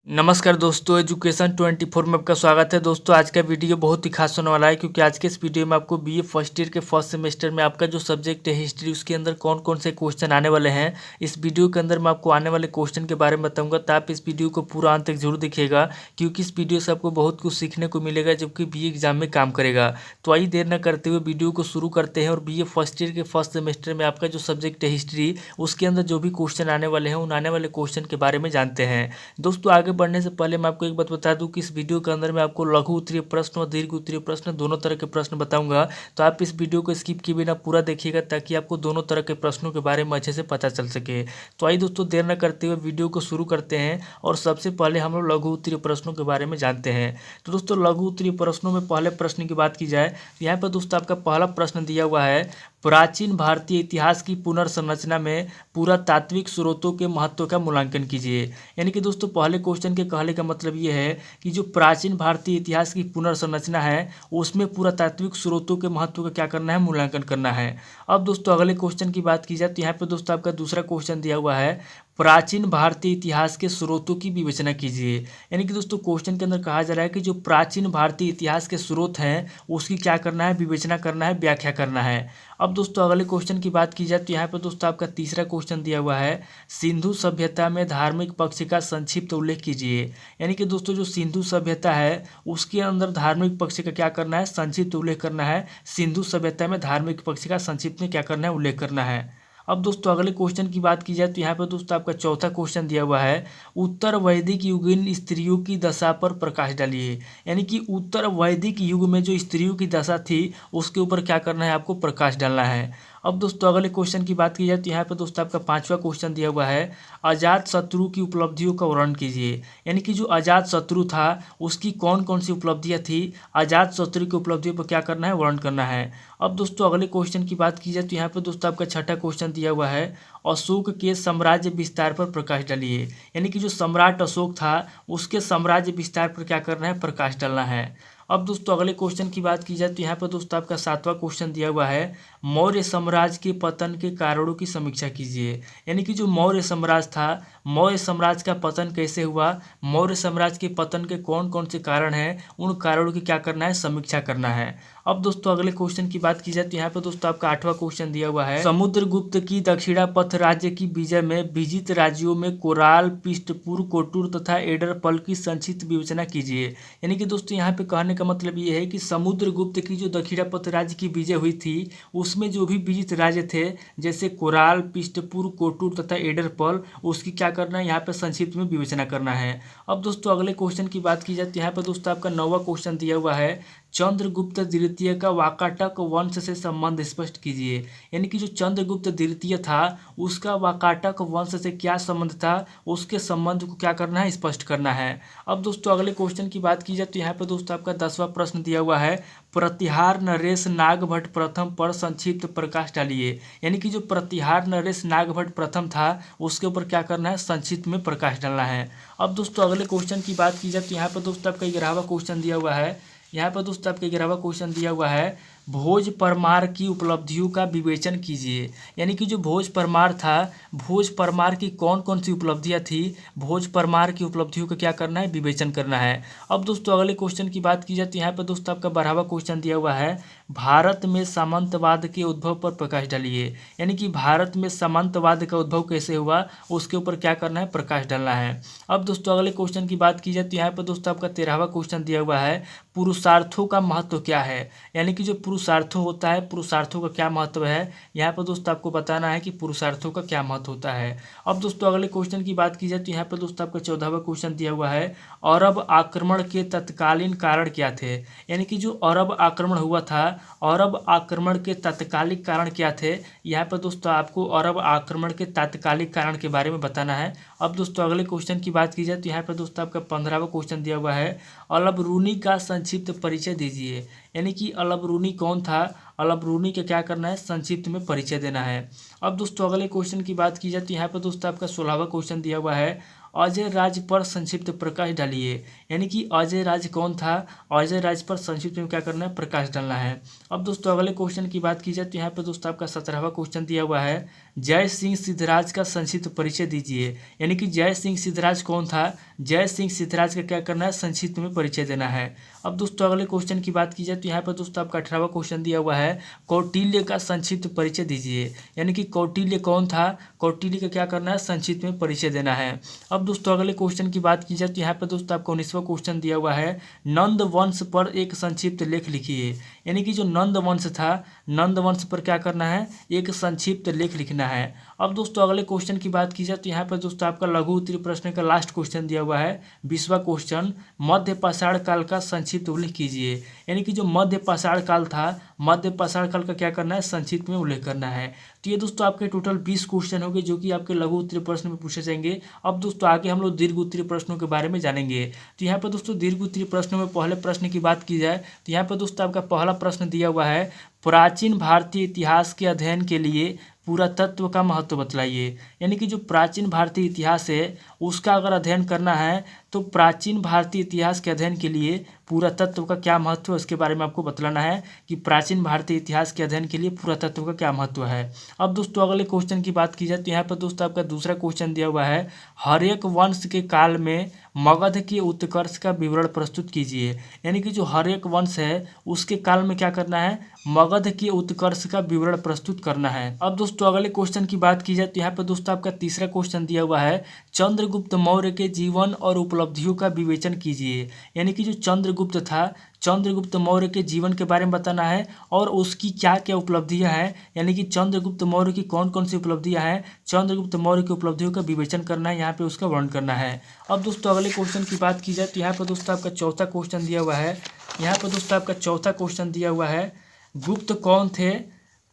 नमस्कार दोस्तों, एजुकेशन 24 में आपका स्वागत है। दोस्तों आज का वीडियो बहुत ही खास होने वाला है क्योंकि आज के इस वीडियो में आपको बीए फर्स्ट ईयर के फर्स्ट सेमेस्टर में आपका जो सब्जेक्ट है हिस्ट्री, उसके अंदर कौन कौन से क्वेश्चन आने वाले हैं। इस वीडियो के अंदर मैं आपको आने वाले क्वेश्चन के बारे में बताऊंगा, तो आप इस वीडियो को पूरा अंत तक जरूर देखिएगा क्योंकि इस वीडियो से आपको बहुत कुछ सीखने को मिलेगा जबकि बीए एग्जाम में काम करेगा। तो आइए देर न करते हुए वीडियो को शुरू करते हैं और बीए फर्स्ट ईयर के फर्स्ट सेमेस्टर में आपका जो सब्जेक्ट है हिस्ट्री, उसके अंदर जो भी क्वेश्चन आने वाले हैं उन आने वाले क्वेश्चन के बारे में जानते हैं। दोस्तों आगे बढ़ने से पहले मैं आपको एक बात बता दूं कि इस वीडियो के अंदर मैं आपको लघु उत्तरीय प्रश्न और दीर्घ उत्तरीय प्रश्न दोनों तरह के प्रश्न बताऊंगा। तो आप इस वीडियो को स्किप किए बिना पूरा देखिएगा ताकि आपको दोनों तरह के प्रश्नों के बारे में अच्छे से पता चल सके। तो आइए दोस्तों देर न करते हुए वीडियो को शुरू करते हैं और सबसे पहले हम लोग लघु उत्तरीय प्रश्नों के बारे में जानते हैं। तो दोस्तों लघु उत्तरीय प्रश्नों में पहले प्रश्न की बात की जाए तो यहाँ पर दोस्तों आपका पहला प्रश्न दिया हुआ है, प्राचीन भारतीय इतिहास की पुनर्संरचना में पुरातात्विक स्रोतों के महत्व का मूल्यांकन कीजिए। यानी कि दोस्तों पहले क्वेश्चन के कहने का मतलब ये है कि जो प्राचीन भारतीय इतिहास की पुनर्संरचना है उसमें पुरातात्विक स्रोतों के महत्व का क्या करना है, मूल्यांकन करना है। अब दोस्तों अगले क्वेश्चन की बात की जाए तो यहाँ पे दोस्तों आपका दूसरा क्वेश्चन दिया हुआ है, प्राचीन भारतीय इतिहास के स्रोतों की विवेचना कीजिए। यानी कि दोस्तों क्वेश्चन के अंदर कहा जा रहा है कि जो प्राचीन भारतीय इतिहास के स्रोत हैं उसकी क्या करना है, विवेचना करना है, व्याख्या करना है। अब दोस्तों अगले क्वेश्चन की बात की जाए तो यहाँ पर दोस्तों आपका तीसरा क्वेश्चन दिया हुआ है, सिंधु सभ्यता में धार्मिक पक्ष का संक्षिप्त उल्लेख कीजिए। यानी कि दोस्तों जो सिंधु सभ्यता है उसके अंदर धार्मिक पक्ष का क्या करना है, संक्षिप्त उल्लेख करना है। सिंधु सभ्यता में धार्मिक पक्ष का संक्षिप्त में क्या करना है, उल्लेख करना है। अब दोस्तों अगले क्वेश्चन की बात की जाए तो यहाँ पर दोस्तों आपका चौथा क्वेश्चन दिया हुआ है, उत्तर वैदिक युगीन स्त्रियों की दशा पर प्रकाश डालिए। यानी कि उत्तर वैदिक युग में जो स्त्रियों की दशा थी उसके ऊपर क्या करना है, आपको प्रकाश डालना है। अब दोस्तों अगले क्वेश्चन की बात की जाए तो यहाँ पर दोस्तों आपका पांचवा क्वेश्चन दिया हुआ है, अजात शत्रु की उपलब्धियों का वर्णन कीजिए। यानी कि जो अजात शत्रु था उसकी कौन कौन सी उपलब्धियाँ थी, अजात शत्रु की उपलब्धियों पर क्या करना है, वर्णन करना है। अब दोस्तों अगले क्वेश्चन की बात की जाए तो यहाँ पर दोस्तों आपका छठा क्वेश्चन दिया हुआ है, अशोक के साम्राज्य विस्तार पर प्रकाश डालिए। यानी कि जो सम्राट अशोक था उसके साम्राज्य विस्तार पर क्या करना है, प्रकाश डालना है। अब दोस्तों अगले क्वेश्चन की बात की जाए तो यहाँ पर दोस्तों आपका सातवां क्वेश्चन दिया हुआ है, मौर्य साम्राज्य के पतन के कारणों की समीक्षा कीजिए। यानी कि जो मौर्य साम्राज्य था, मौर्य साम्राज्य का पतन कैसे हुआ, मौर्य साम्राज्य के पतन के कौन कौन से कारण हैं, उन कारणों की क्या करना है, समीक्षा करना है। अब दोस्तों अगले क्वेश्चन की बात की जाए तो यहाँ पर दोस्तों आपका आठवां क्वेश्चन दिया हुआ है, समुद्रगुप्त की दक्षिणापथ राज्य की विजय में विजित राज्यों में कोराल, पिष्टपुर, कोटुर तथा एडरपल की संक्षिप्त विवेचना कीजिए। यानी कि दोस्तों यहाँ पे कहने का मतलब ये है कि समुद्रगुप्त की जो दक्षिणापथ राज्य की विजय हुई थी उसमें जो भी विजित राज्य थे जैसे कोराल, पिष्टपुर, कोटुर तथा एडरपल, उसकी क्या करना है, यहाँ पे संक्षिप्त में विवेचना करना है। अब दोस्तों अगले क्वेश्चन की बात की जाए तो यहाँ पर दोस्तों आपका नौवां क्वेश्चन दिया हुआ है, चंद्रगुप्त द्वितीय का वाकाटक वंश से संबंध स्पष्ट कीजिए। यानी कि जो चंद्रगुप्त द्वितीय था उसका वाकाटक वंश से क्या संबंध था, उसके संबंध को क्या करना है, स्पष्ट करना है। अब दोस्तों अगले क्वेश्चन की बात की जाए तो यहाँ पर दोस्तों आपका 10वां प्रश्न दिया हुआ है, प्रतिहार नरेश नागभट्ट प्रथम पर संक्षिप्त प्रकाश डालिए। यानी कि जो प्रतिहार नरेश नागभट्ट प्रथम था उसके ऊपर क्या करना है, संक्षिप्त में प्रकाश डालना है। अब दोस्तों अगले क्वेश्चन की बात की जाए तो यहाँ पर दोस्तों आपका 11वां क्वेश्चन दिया हुआ है, यहाँ पर दोस्तों आपका 11वां क्वेश्चन दिया हुआ है, भोज परमार की उपलब्धियों का विवेचन कीजिए। यानी कि जो भोज परमार था, भोज परमार की कौन कौन सी उपलब्धियां थी, भोज परमार की उपलब्धियों का क्या करना है, विवेचन करना है। अब दोस्तों अगले क्वेश्चन की बात की जाए तो यहाँ पर दोस्तों आपका 12वां क्वेश्चन दिया हुआ है, भारत में सामंतवाद के उद्भव पर प्रकाश डालिए। यानी कि भारत में सामंतवाद का उद्भव कैसे हुआ उसके ऊपर क्या करना है, प्रकाश डालना है। अब दोस्तों अगले क्वेश्चन की बात की जाए तो यहाँ पर दोस्तों आपका 13वां क्वेश्चन दिया हुआ है, पुरुषार्थों का महत्व क्या है। यानी कि जो पुरुषार्थों होता है, पुरुषार्थों का क्या महत्व है, यहाँ पर दोस्तों आपको बताना है कि पुरुषार्थों का क्या महत्व होता है। अब दोस्तों अगले क्वेश्चन की बात की जाए तो यहाँ पर दोस्तों आपका 14वां क्वेश्चन दिया हुआ है, अरब आक्रमण के तत्कालीन कारण क्या थे। यानी कि जो अरब आक्रमण हुआ था, अरब आक्रमण के तात्कालिक कारण क्या थे, यहाँ पर दोस्तों आपको अरब आक्रमण के तात्कालिक कारण के बारे में बताना है। अब दोस्तों अगले क्वेश्चन की बात की जाए तो यहाँ पर दोस्तों आपका 15वां क्वेश्चन दिया हुआ है, अलबरूनी का संक्षिप्त परिचय दीजिए। यानी कि अलबरूनी कौन था, अलबरूनी का क्या करना है, संक्षिप्त में परिचय देना है। अब दोस्तों अगले क्वेश्चन की बात की जाए तो यहाँ पर दोस्तों आपका 16वां क्वेश्चन दिया हुआ है, अजय राज पर संक्षिप्त प्रकाश डालिए। यानी कि अजय राज कौन था, अजय राज पर संक्षिप्त में क्या करना है, प्रकाश डालना है। अब दोस्तों अगले क्वेश्चन की बात की जाए तो यहाँ पे दोस्तों आपका 17वां क्वेश्चन दिया हुआ है, जय सिंह सिद्धराज का संक्षिप्त परिचय दीजिए। यानी कि जय सिंह सिद्धराज कौन था, जय सिंह सिद्धराज का क्या करना है, संक्षिप्त में परिचय देना है। अब दोस्तों अगले क्वेश्चन की बात की जाए तो यहाँ पर दोस्तों आपका 18वां क्वेश्चन दिया हुआ है, कौटिल्य का संक्षिप्त परिचय दीजिए। यानी कि कौटिल्य कौन था, कौटिल्य का क्या करना है, संक्षिप्त में परिचय देना है। अब दोस्तों अगले क्वेश्चन की बात की जाए तो यहाँ पर दोस्तों आपको 19वां क्वेश्चन दिया हुआ है, नंद वंश पर एक संक्षिप्त लेख लिखिए। यानी कि जो नंद वंश था, नंद वंश पर क्या करना है, एक संक्षिप्त लेख लिखना है। अब दोस्तों अगले क्वेश्चन की बात की जाए तो यहाँ पर दोस्तों आपका लघु उत्तरीय प्रश्न का लास्ट क्वेश्चन दिया हुआ है, 20वां क्वेश्चन, मध्य पाषाण काल का संक्षिप्त उल्लेख कीजिए। यानी कि जो मध्य पाषाण काल था, मध्य पाषाण काल का क्या करना है, संक्षिप्त में उल्लेख करना है। तो ये दोस्तों आपके टोटल 20 क्वेश्चन होंगे जो कि आपके लघु उत्तरीय प्रश्न में पूछे जाएंगे। अब दोस्तों आगे हम लोग दीर्घ उत्तरीय प्रश्नों के बारे में जानेंगे। तो यहाँ पर दोस्तों दीर्घ उत्तरीय प्रश्नों में पहले प्रश्न की बात की जाए तो यहाँ पर दोस्तों आपका पहला प्रश्न दिया हुआ है, प्राचीन भारतीय इतिहास के अध्ययन के लिए पुरातत्व का महत्व बतलाइए। यानी कि जो प्राचीन भारतीय इतिहास है उसका अगर अध्ययन करना है तो प्राचीन भारतीय इतिहास के अध्ययन के लिए पुरातत्व का क्या महत्व है उसके बारे में आपको बतलाना है कि प्राचीन भारतीय इतिहास के अध्ययन के लिए पुरातत्व का क्या महत्व है। अब दोस्तों अगले क्वेश्चन की बात की जाए तो यहाँ पर दोस्तों आपका दूसरा क्वेश्चन दिया हुआ है, हर्यक वंश के काल में मगध के उत्कर्ष का विवरण प्रस्तुत कीजिए। यानी कि जो हर्यक वंश है उसके काल में क्या करना है, मगध के उत्कर्ष का विवरण प्रस्तुत करना है। अब दोस्तों अगले क्वेश्चन की बात की जाए तो यहाँ पर दोस्तों आपका तीसरा क्वेश्चन दिया हुआ है, चंद्रगुप्त मौर्य के जीवन और उपलब्धियों का विवेचन कीजिए। यानी कि जो चंद्रगुप्त था, चंद्रगुप्त मौर्य के जीवन के बारे में बताना है और उसकी क्या क्या उपलब्धियां हैं। यानी कि चंद्रगुप्त मौर्य की कौन कौन सी उपलब्धियां हैं, चंद्रगुप्त मौर्य की उपलब्धियों का विवेचन करना है, यहाँ पे उसका वर्णन करना है। अब दोस्तों अगले क्वेश्चन की बात की जाए तो यहाँ पर दोस्तों आपका चौथा क्वेश्चन दिया हुआ है, यहाँ पर दोस्तों आपका चौथा क्वेश्चन दिया हुआ है, गुप्त कौन थे,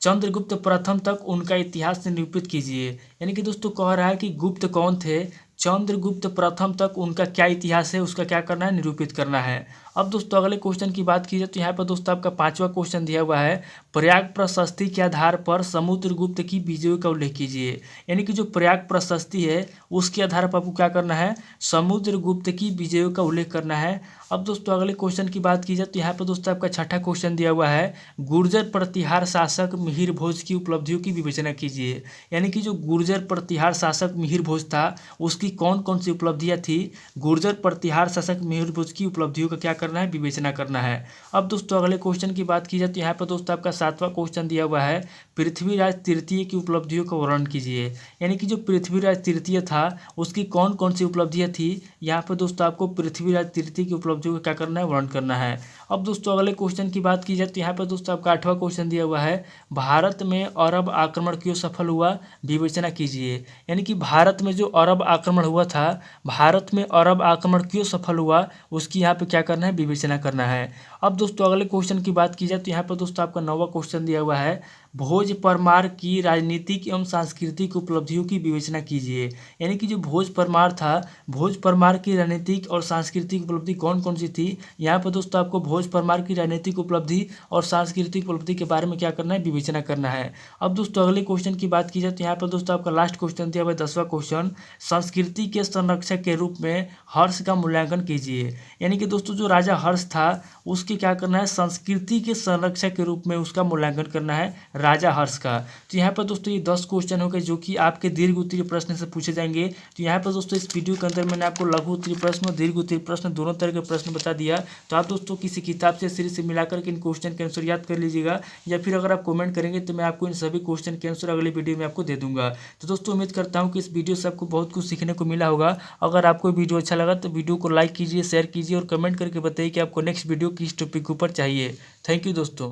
चंद्रगुप्त प्रथम तक उनका इतिहास निरूपित कीजिए। यानी कि दोस्तों कह रहा है कि गुप्त कौन थे, चंद्रगुप्त प्रथम तक उनका क्या इतिहास है उसका क्या करना है, निरूपित करना है। अब दोस्तों अगले क्वेश्चन की बात की जाए तो यहाँ पर दोस्तों आपका पांचवा क्वेश्चन दिया हुआ है, प्रयाग प्रशस्ति के आधार पर समुद्रगुप्त की विजयों का उल्लेख कीजिए। यानी कि जो प्रयाग प्रशस्ति है उसके आधार पर आपको क्या करना है, समुद्रगुप्त की विजयों का उल्लेख करना है। अब दोस्तों अगले क्वेश्चन की बात की जाए तो यहाँ पर दोस्तों आपका छठा क्वेश्चन दिया हुआ है, गुर्जर प्रतिहार शासक मिहिर भोज की उपलब्धियों की विवेचना कीजिए। यानी कि जो गुर्जर प्रतिहार शासक मिहिर भोज था उसकी कौन कौन सी उपलब्धियां थी, गुर्जर प्रतिहार शासक मिहिर भोज की उपलब्धियों का क्या करना है, विवेचना करना है। अब दोस्तों अगले क्वेश्चन की बात की जाए तो यहाँ पर दोस्तों आपका सातवां क्वेश्चन दिया हुआ है, पृथ्वीराज तृतीय की उपलब्धियों का वर्णन कीजिए। यानी कि जो पृथ्वीराज तृतीय था उसकी कौन कौन सी उपलब्धियां थी, यहाँ पर दोस्तों आपको पृथ्वीराज तृतीय की उपलब्धियों का क्या करना है, वर्णन करना है। अब दोस्तों अगले क्वेश्चन की बात की जाए तो यहाँ पर दोस्तों आपका आठवां क्वेश्चन दिया हुआ है, भारत में अरब आक्रमण क्यों सफल हुआ, विवेचना कीजिए। यानी कि भारत में जो अरब आक्रमण हुआ था, भारत में अरब आक्रमण क्यों सफल हुआ उसकी यहाँ पे क्या करना है, विवेचना करना है। अब दोस्तों अगले क्वेश्चन की बात की जाए तो यहाँ पर दोस्तों आपका 9वां क्वेश्चन दिया हुआ है, भोज परमार की राजनीतिक एवं सांस्कृतिक उपलब्धियों की विवेचना कीजिए। यानी कि जो भोज परमार था, भोज परमार की राजनीतिक और सांस्कृतिक उपलब्धि कौन कौन सी थी, यहाँ पर दोस्तों आपको भोज परमार की राजनीतिक उपलब्धि और सांस्कृतिक उपलब्धि के बारे में क्या करना है, विवेचना करना है। अब दोस्तों अगले क्वेश्चन की बात की जाए तो यहाँ पर दोस्तों आपका लास्ट क्वेश्चन दिया हुआ है 10वां क्वेश्चन, संस्कृति के संरक्षक के रूप में हर्ष का मूल्यांकन कीजिए। यानी कि दोस्तों जो राजा हर्ष था उसके क्या करना है, संस्कृति के संरक्षक के रूप में उसका मूल्यांकन करना है, राजा हर्ष का। तो यहाँ पर दोस्तों ये 10 क्वेश्चन हो गए जो कि आपके दीर्घ उत्तरीय प्रश्न से पूछे जाएंगे। तो यहाँ पर दोस्तों इस वीडियो के अंदर मैंने आपको लघु उत्तरीय प्रश्न और दीर्घ उत्तरीय प्रश्न दोनों तरह के प्रश्न बता दिया। तो आप दोस्तों किसी किताब से सीरीज से मिलाकर के इन क्वेश्चन के आंसर याद कर लीजिएगा, या फिर अगर आप कमेंट करेंगे तो मैं आपको इन सभी क्वेश्चन के आंसर अगले वीडियो में आपको दे दूंगा। तो दोस्तों उम्मीद करता हूँ कि इस वीडियो से आपको बहुत कुछ सीखने को मिला होगा। अगर आपको वीडियो अच्छा लगा तो वीडियो को लाइक कीजिए, शेयर कीजिए और कमेंट करके बताइए कि आपको नेक्स्ट वीडियो किस टॉपिक के ऊपर चाहिए। थैंक यू दोस्तों।